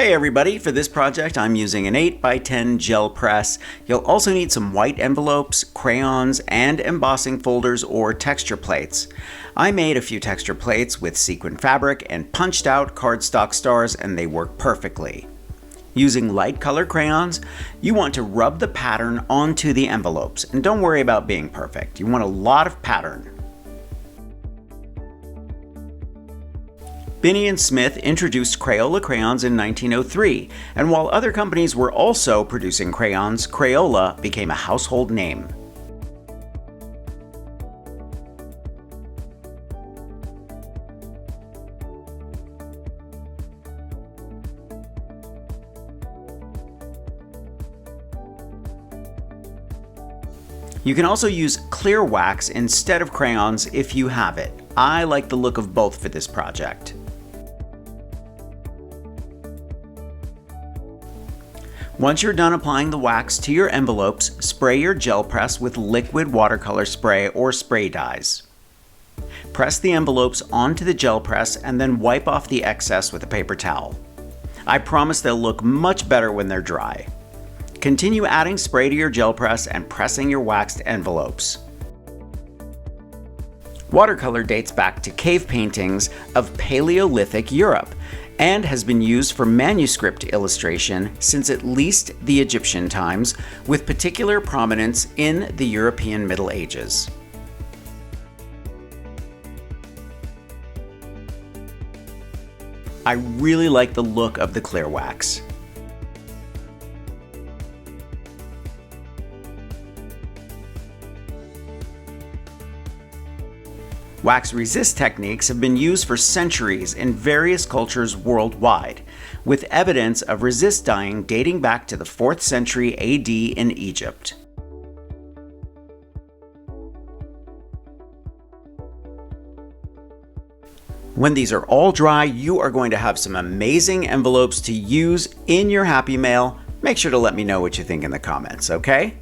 Hey everybody, for this project I'm using an 8x10 gel press. You'll also need some white envelopes, crayons, and embossing folders or texture plates. I made a few texture plates with sequin fabric and punched out cardstock stars, and they work perfectly. Using light color crayons, you want to rub the pattern onto the envelopes, and don't worry about being perfect. You want a lot of pattern. Binney & Smith introduced Crayola crayons in 1903, and while other companies were also producing crayons, Crayola became a household name. You can also use clear wax instead of crayons if you have it. I like the look of both for this project. Once you're done applying the wax to your envelopes, spray your gel press with liquid watercolor spray or spray dyes. Press the envelopes onto the gel press and then wipe off the excess with a paper towel. I promise they'll look much better when they're dry. Continue adding spray to your gel press and pressing your waxed envelopes. Watercolor dates back to cave paintings of Paleolithic Europe and has been used for manuscript illustration since at least the Egyptian times, with particular prominence in the European Middle Ages. I really like the look of the clear wax. Wax resist techniques have been used for centuries in various cultures worldwide, with evidence of resist dyeing dating back to the 4th century AD in Egypt. When these are all dry, you are going to have some amazing envelopes to use in your Happy Mail. Make sure to let me know what you think in the comments, okay?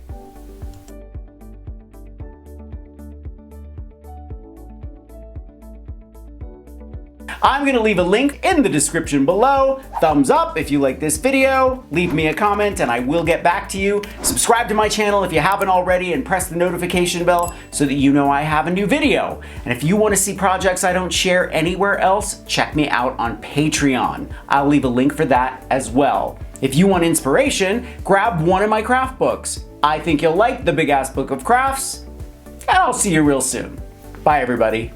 I'm going to leave a link in the description below. Thumbs up if you like this video, leave me a comment and I will get back to you. Subscribe to my channel if you haven't already and press the notification bell so that you know I have a new video. And if you want to see projects I don't share anywhere else, check me out on Patreon. I'll leave a link for that as well. If you want inspiration, grab one of my craft books. I think you'll like the Big Ass Book of Crafts, and I'll see you real soon. Bye everybody.